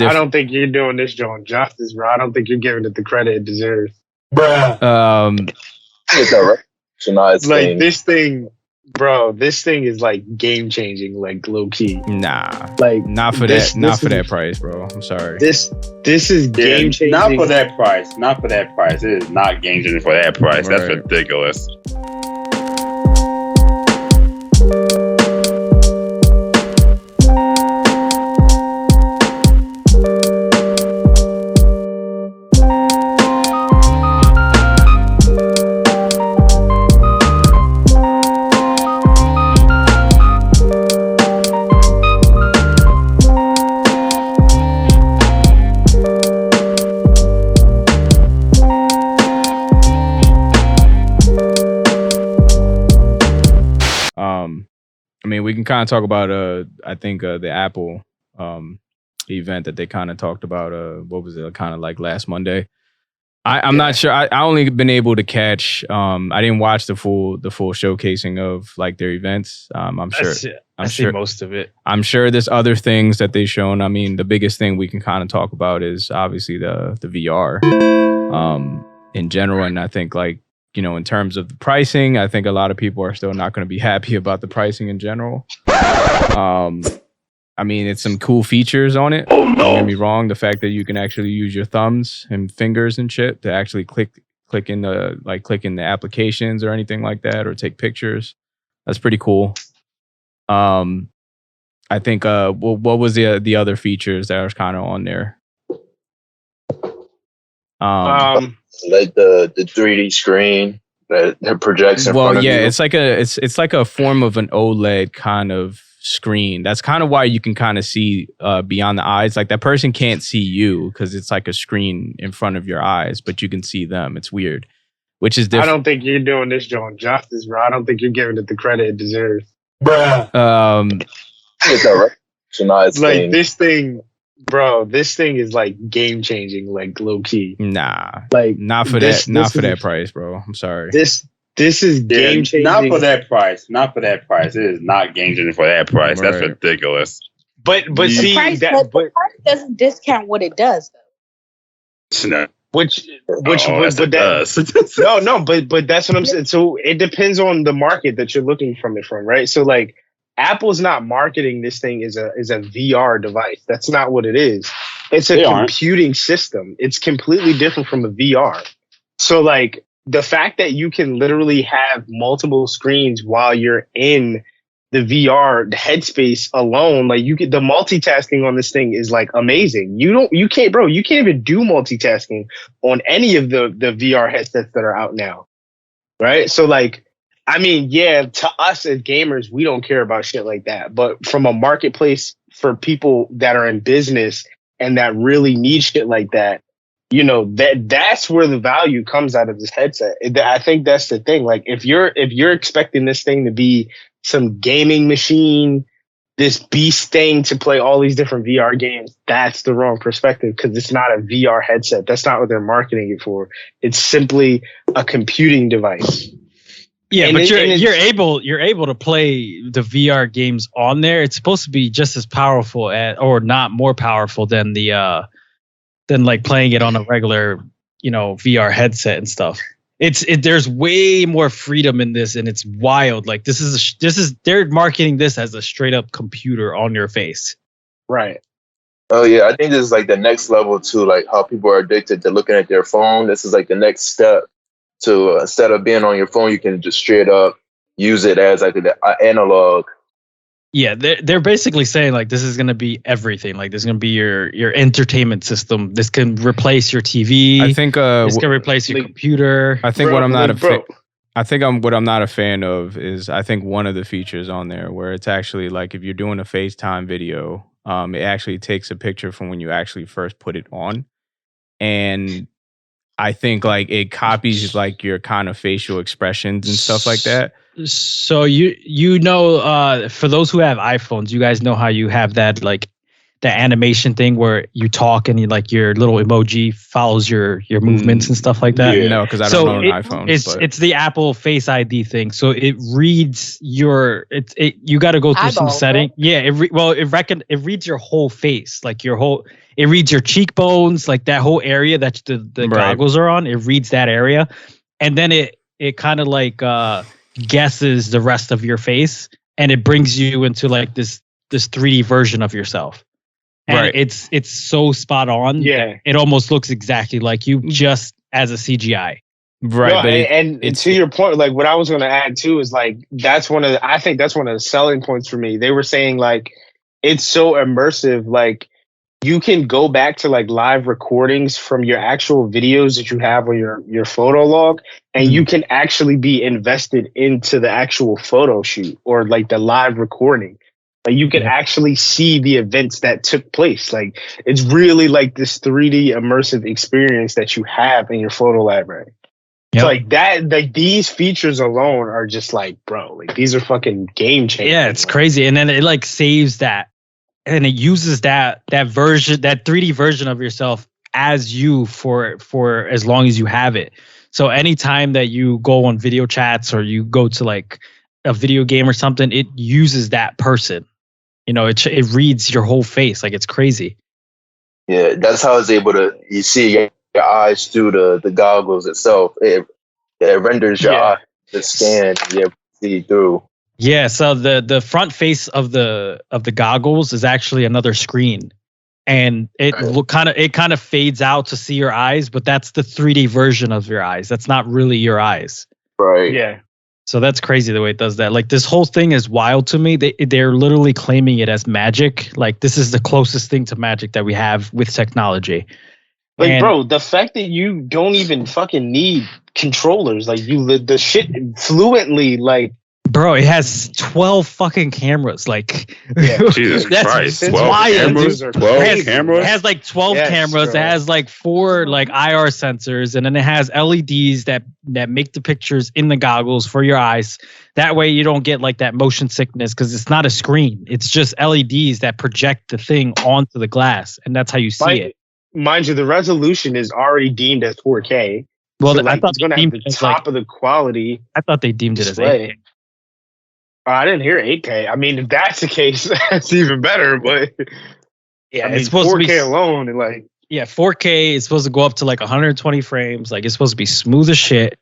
I don't think you're doing this joint justice, bro. I don't think you're giving it the credit it deserves. Bruh. It's all right. So now it's like this thing, bro. This thing is like game changing, like low key. Nah, like not for that. Not for that price, bro. I'm sorry. This is game changing. Not for that price. Not for that price. It is not game changing for that price. Right. That's ridiculous. We can kind of talk about I think the Apple event that they kind of talked about. What was it? Kind of like last Monday. I'm not sure. I only been able to catch. I didn't watch the full showcasing of like their events. I'm sure. I'm sure most of it. I'm sure there's other things that they've shown. I mean, the biggest thing we can kind of talk about is obviously the VR in general, and I think like. In terms of the pricing, I think a lot of people are still not going to be happy about the pricing in general. It's some cool features on it. Oh, no. Don't get me wrong. The fact that you can actually use your thumbs and fingers and shit to actually click in the applications or anything like that, or take pictures. That's pretty cool. I think what was the other features that was kind of on there? Like the 3D screen that projects in front of you. It's like a form of an OLED kind of screen. That's kind of why you can kind of see beyond the eyes. Like that person can't see you because it's like a screen in front of your eyes, but you can see them. It's weird, which is different. I don't think you're doing this joint justice, bro. I don't think you're giving it the credit it deserves. Bruh. It's all right. So now it's like this thing. Bro, this thing is like game changing, like low key. Nah, like not for that price, bro. I'm sorry. This is game changing. Not for that price. Not for that price. It is not game changing for that price. Right. That's ridiculous. But see, the price doesn't discount what it does, though. No. But that's what I'm saying. So it depends on the market that you're looking from it from, right? So like. Apple's not marketing this thing as a VR device. That's not what it is. It's a computing system. It's completely different from a VR. So like the fact that you can literally have multiple screens while you're in the VR headspace alone, like the multitasking on this thing is like amazing. You can't even do multitasking on any of the VR headsets that are out now. Right? So like to us as gamers, we don't care about shit like that. But from a marketplace for people that are in business and that really need shit like that, that's where the value comes out of this headset. I think that's the thing. Like if you're expecting this thing to be some gaming machine, this beast thing to play all these different VR games, that's the wrong perspective because it's not a VR headset. That's not what they're marketing it for. It's simply a computing device. Yeah, but you're able to play the VR games on there. It's supposed to be just as powerful or not more powerful than than like playing it on a regular, VR headset and stuff. There's way more freedom in this, and it's wild. Like this is they're marketing this as a straight up computer on your face. Right. Oh yeah, I think this is like the next level to like how people are addicted to looking at their phone. This is like the next step. To instead of being on your phone, you can just straight up use it as like an analog. Yeah, they're basically saying like this is going to be everything. Like this is going to be your entertainment system. This can replace your TV. I think this can replace your computer. I think what I'm not a fan of is I think one of the features on there where it's actually like if you're doing a FaceTime video, it actually takes a picture from when you actually first put it on, and I think like it copies like your kind of facial expressions and stuff like that. So for those who have iPhones, you guys know how you have that like animation thing where you talk and your little emoji follows your movements and stuff like that. No, because I don't own an iPhone. It's the Apple Face ID thing. So it reads you got to go through some setting. Yeah, it reads your whole face, like it reads your cheekbones, like that whole area that the goggles are on. It reads that area, and then it kind of like guesses the rest of your face, and it brings you into like this 3D version of yourself. And it's so spot on. Yeah. It almost looks exactly like you, just as a CGI. Right. No, and to your point, like what I was going to add too is like I think that's one of the selling points for me. They were saying like it's so immersive, like you can go back to like live recordings from your actual videos that you have on your photo log, and you can actually be invested into the actual photo shoot or like the live recording. Like you can actually see the events that took place. Like it's really like this 3D immersive experience that you have in your photo library. Yep. So like that, like these features alone are just like, bro, like these are fucking game changers. Yeah, it's crazy. And then it like saves that, and it uses that version, that 3D version of yourself as you for as long as you have it. So anytime that you go on video chats or you go to like a video game or something, it uses that person. It reads your whole face. Like it's crazy. Yeah, that's how it's able to. You see your eyes through the goggles itself. It renders your eye to scan. You see through. Yeah. So the front face of the goggles is actually another screen, and it kind of fades out to see your eyes, but that's the 3D version of your eyes. That's not really your eyes. Right. Yeah. So that's crazy the way it does that. Like this whole thing is wild to me. They're literally claiming it as magic. Like this is the closest thing to magic that we have with technology. Like, bro, the fact that you don't even fucking need controllers, like the shit fluently, like. Bro, it has 12 fucking cameras. Like, Jesus Christ, 12 cameras. 12 cameras. It has like 12 cameras. Bro. It has like 4 like IR sensors, and then it has LEDs that make the pictures in the goggles for your eyes. That way, you don't get like that motion sickness because it's not a screen. It's just LEDs that project the thing onto the glass, and that's how you see it. Mind you, the resolution is already deemed as 4K. Well, so, I thought it's going to have the top of the quality. I thought they deemed it as 8K. I didn't hear 8K. I mean, if that's the case, that's even better. But yeah, I mean, it's supposed 4K to be alone. And like, 4K is supposed to go up to like 120 frames. Like, it's supposed to be smooth as shit.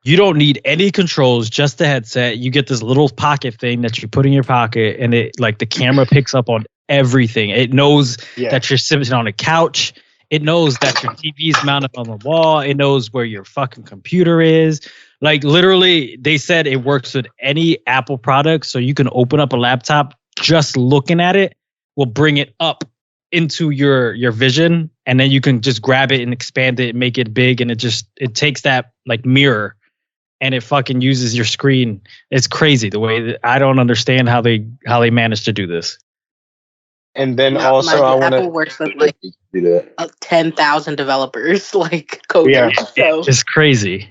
You don't need any controls, just the headset. You get this little pocket thing that you put in your pocket, and it like the camera picks up on everything. It knows that you're sitting on a couch. It knows that your TV is mounted on the wall. It knows where your fucking computer is. Like literally, they said it works with any Apple product. So you can open up a laptop, just looking at it will bring it up into your vision. And then you can just grab it and expand it and make it big. And it takes that like mirror and it fucking uses your screen. It's crazy the way that I don't understand how they managed to do this. And then also I want to. Apple works with like 10,000 developers, like coders. Yeah, so. It's crazy.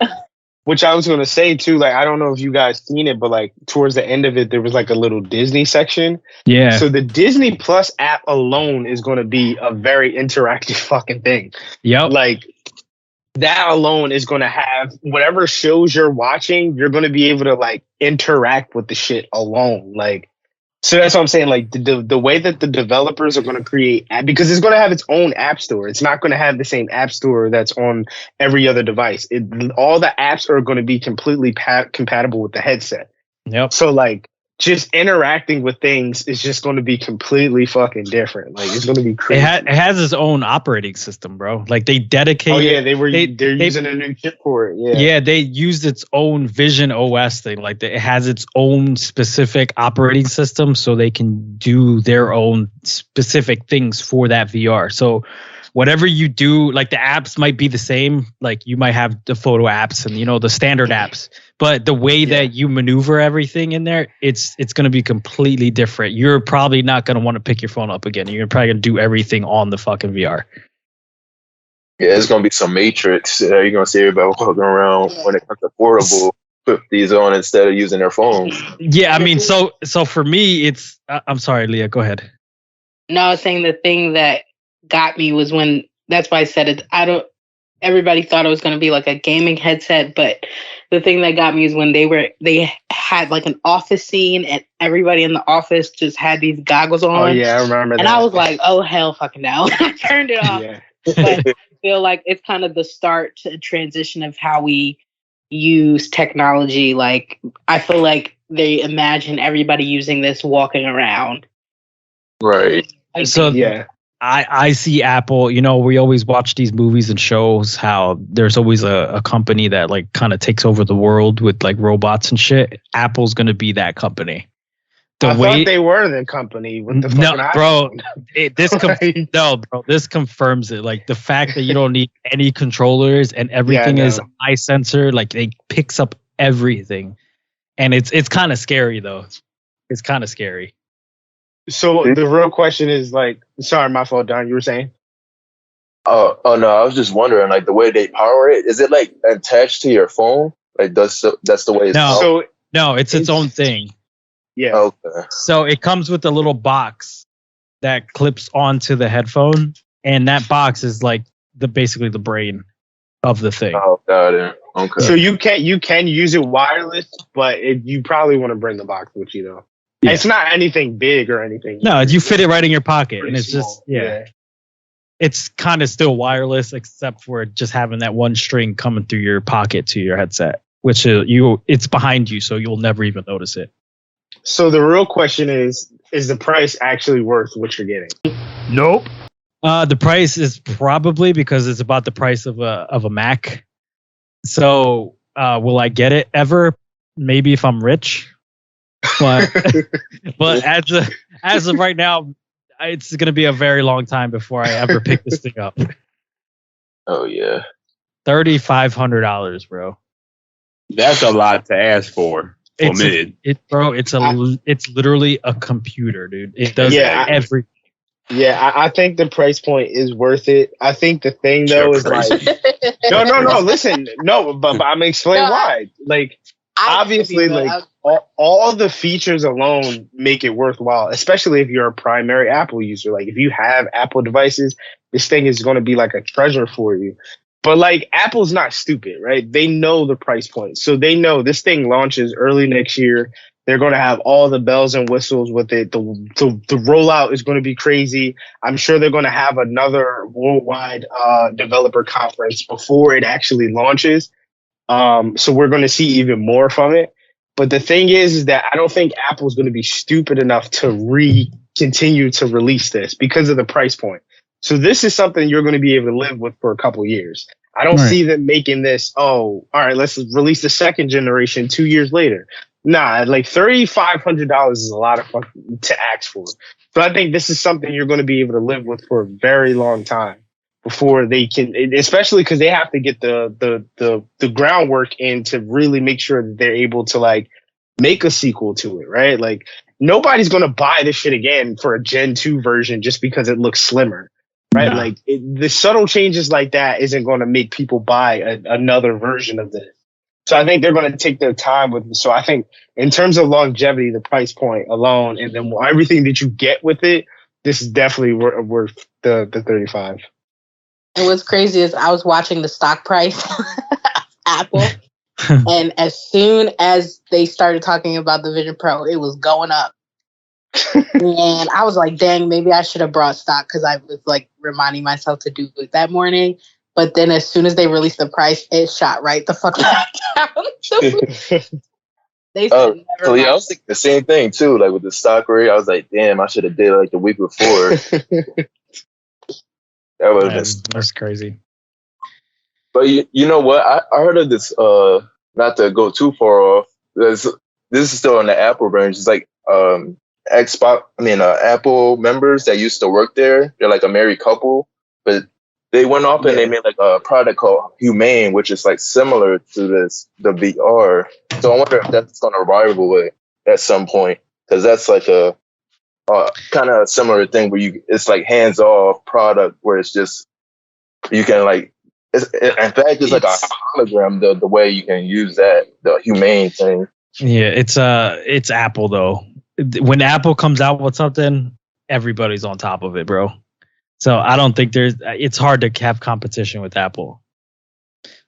Which I was going to say too, like, I don't know if you guys seen it, but like towards the end of it, there was like a little Disney section. Yeah. So the Disney Plus app alone is going to be a very interactive fucking thing. Yep. Like that alone is going to have whatever shows you're watching, you're going to be able to like interact with the shit alone. Like, so that's what I'm saying. Like the way that the developers are going to create, because it's going to have its own app store. It's not going to have the same app store that's on every other device. All the apps are going to be completely compatible with the headset. Yep. So like just interacting with things is just going to be completely fucking different. Like it's going to be crazy. It has its own operating system, bro. Like they dedicated. Oh yeah, they're using a new chip for it. Yeah. Yeah, they used its own Vision OS thing. Like it has its own specific operating system, so they can do their own specific things for that VR. So whatever you do, like the apps might be the same. Like you might have the photo apps and the standard apps, but the way that you maneuver everything in there, it's going to be completely different. You're probably not going to want to pick your phone up again. You're probably going to do everything on the fucking VR. Yeah, it's going to be some Matrix. You're going to see everybody walking around when it comes to portable. Put these on instead of using their phones. Yeah, I mean, so for me, it's. I'm sorry, Leah. Go ahead. No, I was saying the thing that got me was when, that's why I said it. Everybody thought it was going to be like a gaming headset, but the thing that got me is when they had like an office scene and everybody in the office just had these goggles on. Oh yeah, I remember and that. I was like, oh hell fucking no. I turned it off. Yeah. But I feel like it's kind of the start to a transition of how we use technology. Like, I feel like they imagine everybody using this walking around. Right. So yeah. I see Apple, you know, we always watch these movies and shows how there's always a company that like kind of takes over the world with like robots and shit. Apple's going to be that company. I thought they were the company with the fucking this confirms it. Like the fact that you don't need any controllers and everything is eye sensor, like it picks up everything. And it's kind of scary though. It's kind of scary. So the real question is like, sorry, my fault, Don. You were saying? Oh no, I was just wondering, like the way they power it, is it like attached to your phone? Like that's the way it's powered? No, it's its own thing. Yeah. Okay. So it comes with a little box that clips onto the headphone, and that box is like basically the brain of the thing. Oh, got it. Okay. So you can use it wireless, but you probably want to bring the box with you though. Yeah. It's not anything big or anything. No, you fit it right in your pocket, and it's small. just it's kind of still wireless, except for just having that one string coming through your pocket to your headset, which it's behind you, so you'll never even notice it. So the real question is the price actually worth what you're getting? Nope. The price is probably because it's about the price of a Mac. So will I get it ever? Maybe if I'm rich. But as of right now, it's going to be a very long time before I ever pick this thing up. Oh yeah, $3,500, bro. That's a lot to ask for. It's literally a computer, dude. It does everything. Yeah, I think the price point is worth it. I think the thing though is like, no. Listen, no, but I'm gonna explain why. Like, obviously, like all the features alone make it worthwhile, especially if you're a primary Apple user. Like, if you have Apple devices, this thing is going to be like a treasure for you. But like, Apple's not stupid, right? They know the price point, so they know this thing launches early next year. They're going to have all the bells and whistles with it. The rollout is going to be crazy. I'm sure they're going to have another worldwide developer conference before it actually launches. So we're going to see even more from it. But the thing is that I don't think Apple's going to be stupid enough to continue to release this because of the price point. So this is something you're going to be able to live with for a couple years. I don't see them making this, all right, let's release the second generation 2 years later. Nah, like $3,500 is a lot of fun to ask for. So I think this is something you're going to be able to live with for a very long time before they can, especially because they have to get the groundwork in to really make sure that they're able to like make a sequel to it, right? Like, nobody's going to buy this shit again for a Gen 2 version just because it looks slimmer. Right, no. Like the subtle changes like that isn't going to make people buy another version of this. So I think they're going to take their time with it. So I think in terms of longevity, the price point alone, and then everything that you get with it, this is definitely worth the 35. And what's crazy is I was watching the stock price of Apple, and as soon as they started talking about the Vision Pro, it was going up. And I was like, dang, maybe I should have brought stock because I was like reminding myself to do it that morning. But then as soon as they released the price, it shot right the fuck back down. They said, so yeah, I was thinking the same thing too. Like with the stock rate, I was like, damn, I should have did it like the week before. That's crazy. But you know what? I heard of this. Not to go too far off. This is still in the Apple range. It's like Apple members that used to work there. They're like a married couple, but they went off and they made like a product called Humane, which is like similar to the VR. So I wonder if that's going to rival it at some point, because that's like a kind of a similar thing where it's like hands-off product where it's just you can like. In fact, it's like a hologram. The way you can use that, the Humane thing. Yeah, it's Apple though. When Apple comes out with something, everybody's on top of it, bro. So I don't think it's hard to have competition with Apple.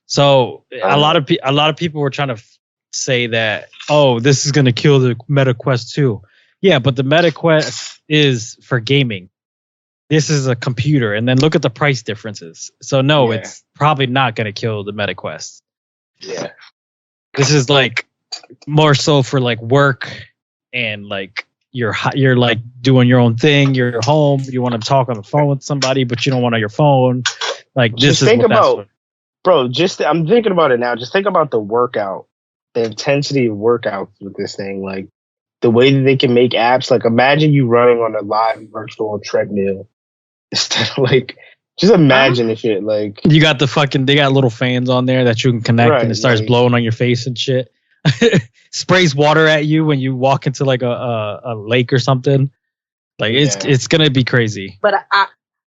So a lot of people were trying to say that, oh, this is going to kill the Meta Quest 2. Yeah, but the Meta Quest is for gaming. This is a computer, and then look at the price differences. So no, it's probably not going to kill the Meta Quest. Yeah. This is like more so for like work and like you're like doing your own thing. You're home. You want to talk on the phone with somebody, but you don't want on your phone. Like this is what that's for. Bro, I'm thinking about it now. Just think about the workout, the intensity of workouts with this thing. Like the way that they can make apps. Like imagine you running on a live virtual treadmill instead of like. Just imagine the shit. Like you got they got little fans on there that you can connect, and it starts blowing on your face and shit. Sprays water at you when you walk into like a lake or something. Like it's gonna be crazy. But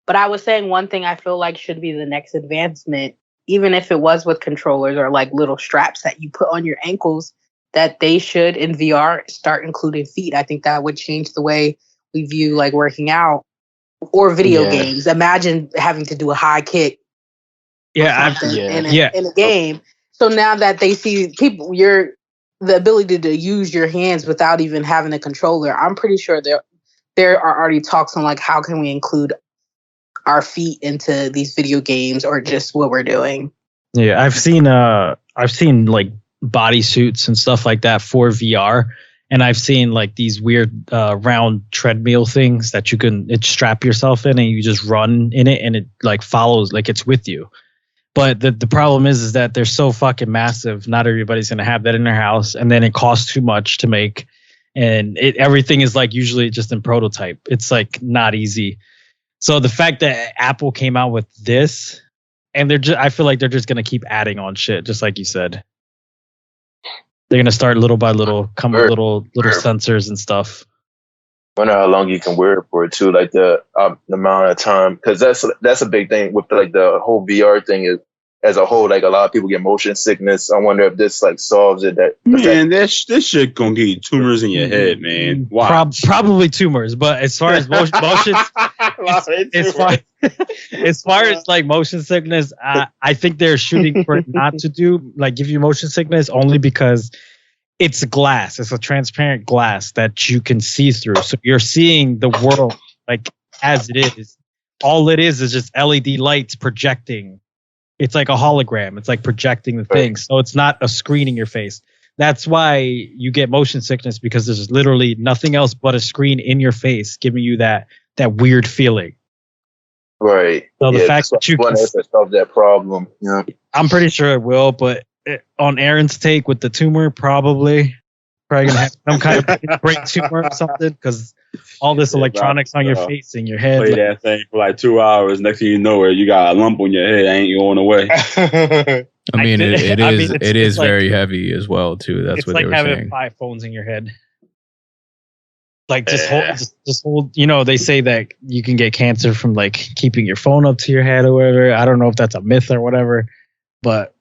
I was saying one thing I feel like should be the next advancement, even if it was with controllers or like little straps that you put on your ankles, that they should in VR start including feet. I think that would change the way we view like working out or video games. Imagine having to do a high kick. In a game. So now that they see people, the ability to use your hands without even having a controller, I'm pretty sure there are already talks on like how can we include our feet into these video games or just what we're doing. Yeah, I've seen like bodysuits and stuff like that for VR, and I've seen like these weird round treadmill things that you can strap yourself in and you just run in it and it like follows, like it's with you. But the problem is that they're so fucking massive. Not everybody's gonna have that in their house, and then it costs too much to make, and everything is like usually just in prototype. It's like not easy. So the fact that Apple came out with this, and I feel like they're just gonna keep adding on shit, just like you said. They're gonna start little by little, come with little sensors and stuff. I wonder how long you can wear it for too, like the amount of time, because that's a big thing with like the whole VR thing is as a whole. Like a lot of people get motion sickness. I wonder if this like solves it. This shit gonna get you tumors in your head, man. Probably tumors, but as far as motion, as far as like motion sickness, I think they're shooting for it not to give you motion sickness only because it's glass. It's a transparent glass that you can see through. So you're seeing the world like as it is. All it is just LED lights projecting. It's like a hologram. It's like projecting the thing. So it's not a screen in your face. That's why you get motion sickness, because there's literally nothing else but a screen in your face giving you that weird feeling. Right. So the fact that you can solve that problem. Yeah. I'm pretty sure it will, but on Aaron's take with the tumor, probably gonna have some kind of brain tumor or something, because all this electronics on your face and your head. Play that thing for like 2 hours. Next thing you know, you got a lump on your head. Ain't going away. I mean, it is very heavy as well too. That's what they were saying. It's like having 5 phones in your head. Like just hold. You know, they say that you can get cancer from like keeping your phone up to your head or whatever. I don't know if that's a myth or whatever, but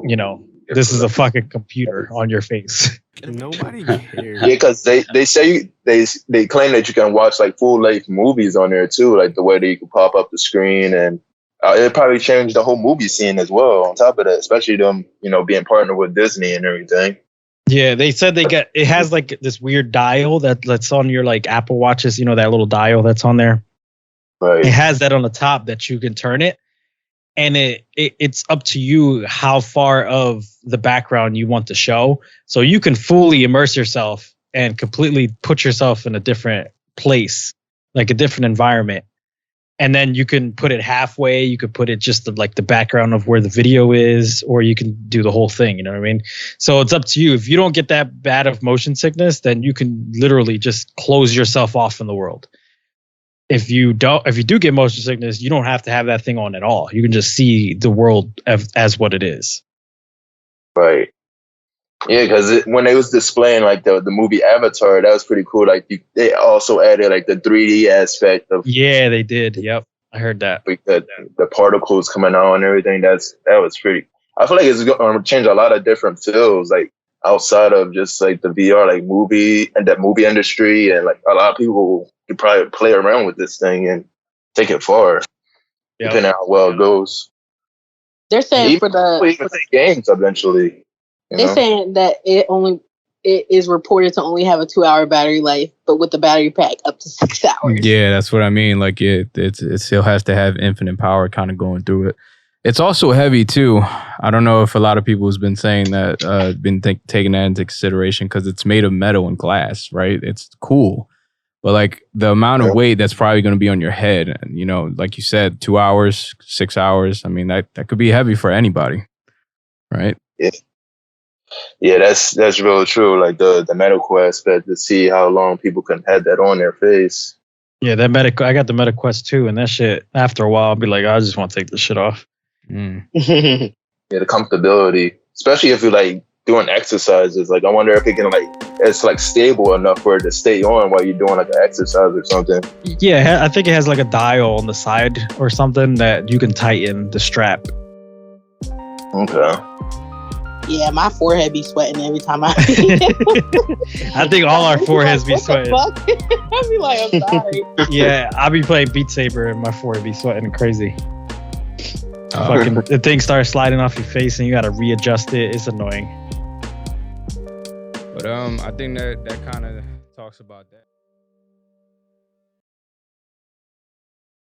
you know, this is a fucking computer on your face. Nobody cares. Yeah, because they say they claim that you can watch like full length movies on there too, like the way that you can pop up the screen, and it probably changed the whole movie scene as well. On top of that, especially them, being partnered with Disney and everything. Yeah, they said it has like this weird dial that's on your like Apple Watches. You know, that little dial that's on there. Right. It has that on the top that you can turn it. And it's up to you how far of the background you want to show. So you can fully immerse yourself and completely put yourself in a different place, like a different environment. And then you can put it halfway. You could put it just like the background of where the video is, or you can do the whole thing. You know what I mean? So it's up to you. If you don't get that bad of motion sickness, then you can literally just close yourself off from the world. If you do get motion sickness, you don't have to have that thing on at all. You can just see the world as what it is. Right. Yeah, because when they was displaying like the movie Avatar, that was pretty cool. Like they also added like the 3D aspect of. Yeah, they did. Yep, I heard that. Like the particles coming out and everything. That was pretty. I feel like it's going to change a lot of different fields, like outside of just like the VR, like movie and that movie industry, and like a lot of people could probably play around with this thing and take it far, depending on how well it goes. They're saying for the games eventually. They're saying that it is reported to only have a 2-hour battery life, but with the battery pack up to 6 hours. Yeah, that's what I mean. Like it still has to have infinite power kind of going through it. It's also heavy too. I don't know if a lot of people has been saying that, taking that into consideration because it's made of metal and glass, right? It's cool. But like the amount of weight that's probably going to be on your head, and you know, like you said, 2 hours, 6 hours. I mean, that could be heavy for anybody, right? Yeah, that's really true. Like the medical aspect, to see how long people can have that on their face. Yeah, I got the MetaQuest 2, and that shit. After a while, I'll be like, I just want to take this shit off. Yeah, the comfortability, especially if you're like doing exercises. Like, I wonder if it can it's like stable enough for it to stay on while you're doing like an exercise or something. Yeah, I think it has like a dial on the side or something that you can tighten the strap. Okay. Yeah, my forehead be sweating every time I. I think all our foreheads be sweating. I'll be like, I'm sorry. Yeah, I'll be playing Beat Saber and my forehead be sweating crazy. Fucking the thing starts sliding off your face and you gotta readjust it. It's annoying. But I think that kind of talks about that.